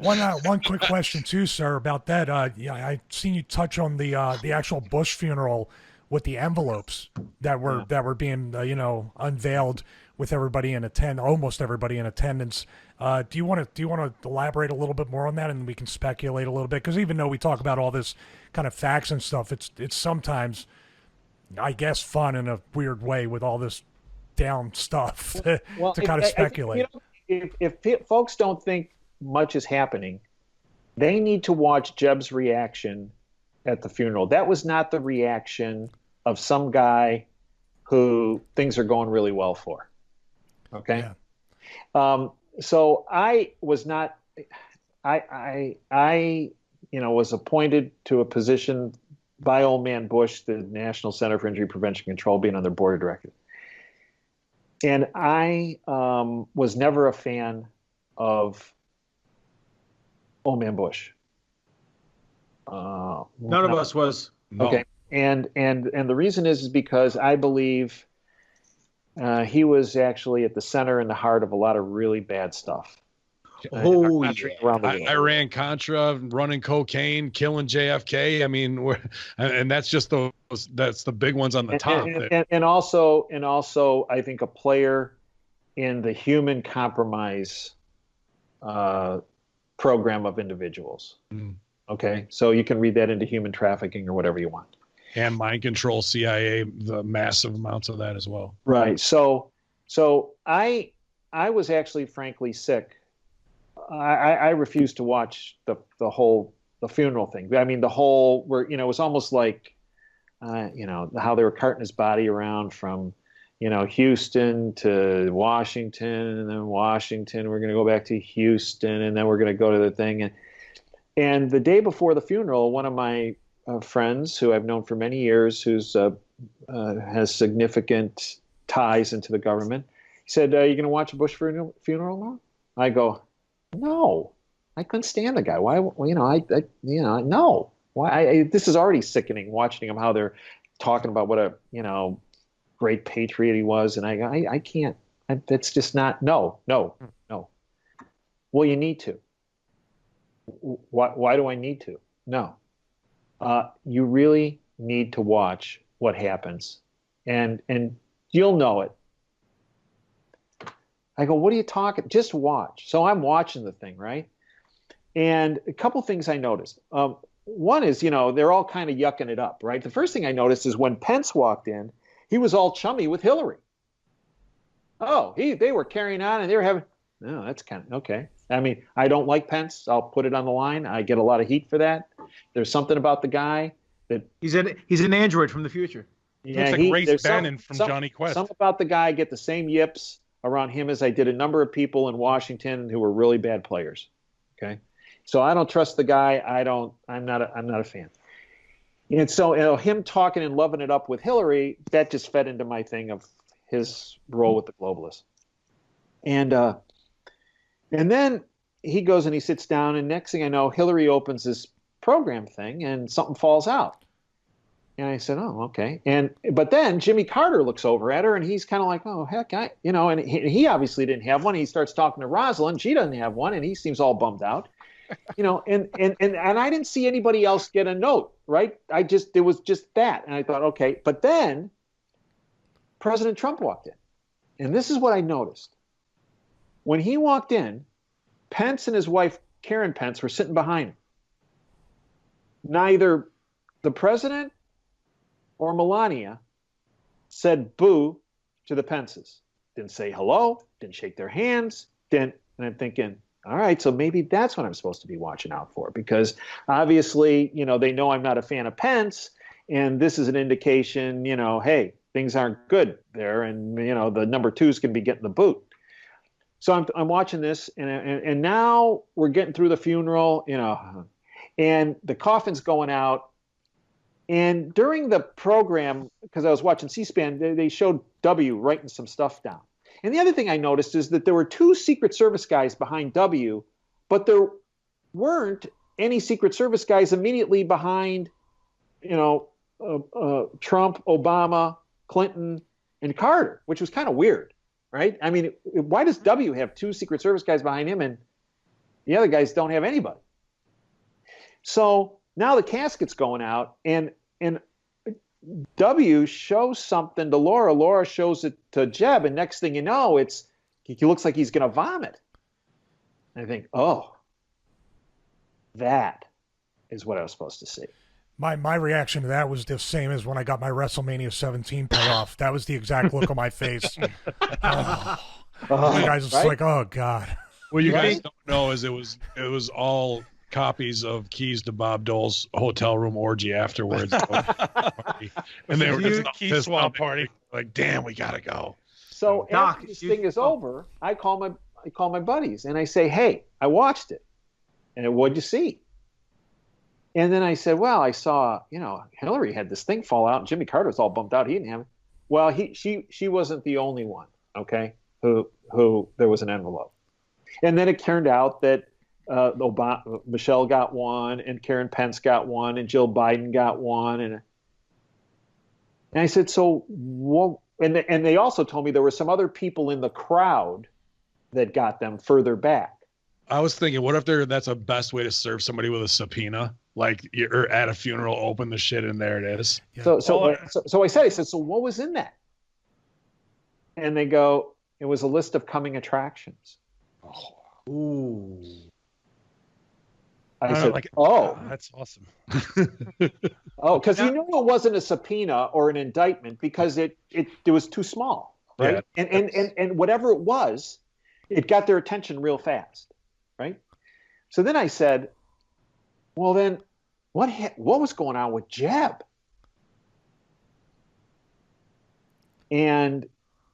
One quick question too, sir, about that. Yeah, I seen you touch on the actual Bush funeral with the envelopes Yeah. that were being unveiled with everybody in attend, almost everybody in attendance. Do you want to elaborate a little bit more on that, and we can speculate a little bit? Because even though we talk about all this kind of facts and stuff, it's sometimes, I guess, fun in a weird way with all this down stuff Well, to kind of speculate. if folks don't think much is happening, they need to watch Jeb's reaction at the funeral. That was not the reaction of some guy who things are going really well for. Okay. Yeah. So I was not, I was appointed to a position by old man Bush, the National Center for Injury Prevention Control, being on their board of directors. And I was never a fan of old man Bush. None of us was. Okay. And the reason is because I believe he was actually at the center and the heart of a lot of really bad stuff. Oh, Around the world. Iran Contra, running cocaine, killing JFK. I mean, and that's just that's the big ones on the top. And also, I think a player in the human compromise program of individuals. Mm. Okay, so you can read that into human trafficking or whatever you want. And mind control, CIA, the massive amounts of that as well. Right. So I was actually frankly sick. I refused to watch the funeral thing. I mean, the whole where it was almost like how they were carting his body around from Houston to Washington, and then Washington we're going to go back to Houston, and then we're going to go to the thing. And the day before the funeral, one of my friends who I've known for many years, who's has significant ties into the government, he said, "Are you going to watch a Bush funeral now?" I go, "No, I couldn't stand the guy. Why? No. Why? This is already sickening watching him how they're talking about what a great patriot he was, and I can't. That's just not. No. Well, you need to. Why do I need to? No. You really need to watch what happens, and you'll know it. I go, what are you talking? Just watch. So I'm watching the thing, right? And a couple things I noticed. One is, they're all kind of yucking it up, right? The first thing I noticed is when Pence walked in, he was all chummy with Hillary. Oh, they were carrying on and they were having, no, that's kind of, okay. I mean, I don't like Pence. I'll put it on the line. I get a lot of heat for that. There's something about the guy that he's an android from the future. Yeah, looks like Race Bannon from Johnny Quest. Something about the guy, get the same yips around him as I did a number of people in Washington who were really bad players. Okay. So I don't trust the guy. I'm not a fan. And so him talking and loving it up with Hillary, that just fed into my thing of his role with the globalists. And then he goes and he sits down, and next thing I know, Hillary opens this program thing and something falls out. And I said, oh, okay. But then Jimmy Carter looks over at her and he's kind of like, oh, heck, and he obviously didn't have one. He starts talking to Rosalind. She doesn't have one, and he seems all bummed out. And I didn't see anybody else get a note, right? It was just that. And I thought, okay. But then President Trump walked in. And this is what I noticed. When he walked in, Pence and his wife, Karen Pence, were sitting behind him. Neither the president or Melania said boo to the Pences. Didn't say hello, didn't shake their hands, and I'm thinking, all right, so maybe that's what I'm supposed to be watching out for, because obviously, they know I'm not a fan of Pence, and this is an indication, hey, things aren't good there, and the number twos can be getting the boot. So I'm watching this, and now we're getting through the funeral, and the coffin's going out. And during the program, because I was watching C-SPAN, they showed W writing some stuff down. And the other thing I noticed is that there were two Secret Service guys behind W, but there weren't any Secret Service guys immediately behind, Trump, Obama, Clinton, and Carter, which was kind of weird, right? I mean, why does W have two Secret Service guys behind him The other guys don't have anybody. So now the casket's going out, and W shows something to Laura. Laura shows it to Jeb, and next thing you know, he looks like he's going to vomit. And I think, oh, that is what I was supposed to see. My reaction to that was the same as when I got my WrestleMania 17 payoff. That was the exact look on my face. Oh. You guys was right? like, oh God. What you guys don't know is it was all copies of Keys to Bob Dole's hotel room orgy afterwards. And they were just Key pissed swap off. party. Like, damn, we gotta go. So Doc, after this thing is over, I call my buddies and I say, hey, I watched it. And what'd you see? And then I said, well, I saw, Hillary had this thing fall out and Jimmy Carter was all bummed out. He didn't have it. Well, she wasn't the only one, okay, who there was an envelope. And then it turned out that Michelle got one, and Karen Pence got one, and Jill Biden got one. And I said, so what? And they also told me there were some other people in the crowd that got them further back. I was thinking, what if that's a best way to serve somebody with a subpoena? Like you're at a funeral, open the shit, and there it is. Yeah. So I said, so what was in that? And they go, it was a list of coming attractions. Oh. Ooh. I said, like, oh, that's awesome. oh, because it wasn't a subpoena or an indictment because it was too small, right? Yeah. And whatever it was, it got their attention real fast, right? So then I said, well, then what was going on with Jeb? And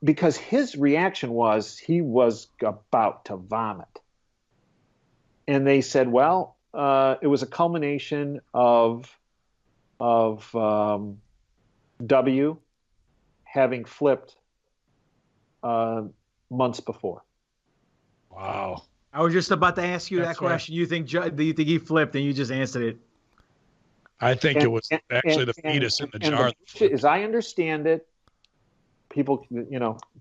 because his reaction was he was about to vomit. And they said, well, it was a culmination of W having flipped months before. Wow. I was just about to ask you That's that question. Do you think he flipped, and you just answered it? I think it was actually the fetus in the jar. As I understand it, people,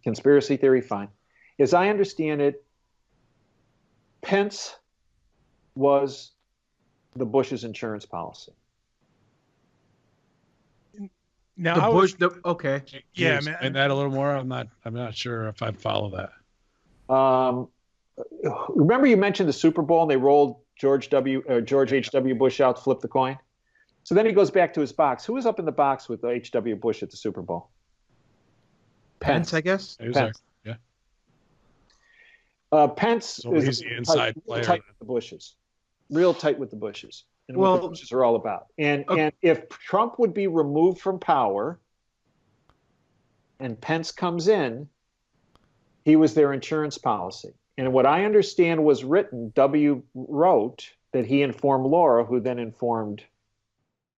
conspiracy theory, fine. As I understand it, Pence was the Bush's insurance policy. Now, Okay. yeah, Can you man. explain that a little more? I'm not sure if I follow that. Remember you mentioned the Super Bowl and they rolled George H.W. Bush out to flip the coin? So then he goes back to his box. Who was up in the box with H.W. Bush at the Super Bowl? Pence, I guess. He was Pence. there. Pence So is he's the inside player. tight with the Bushes. Real tight with the Bushes. And what the Well, Bushes are all about. And okay. and if Trump would be removed from power and Pence comes in, he was their insurance policy. And what I understand was written, W wrote that he informed Laura, who then informed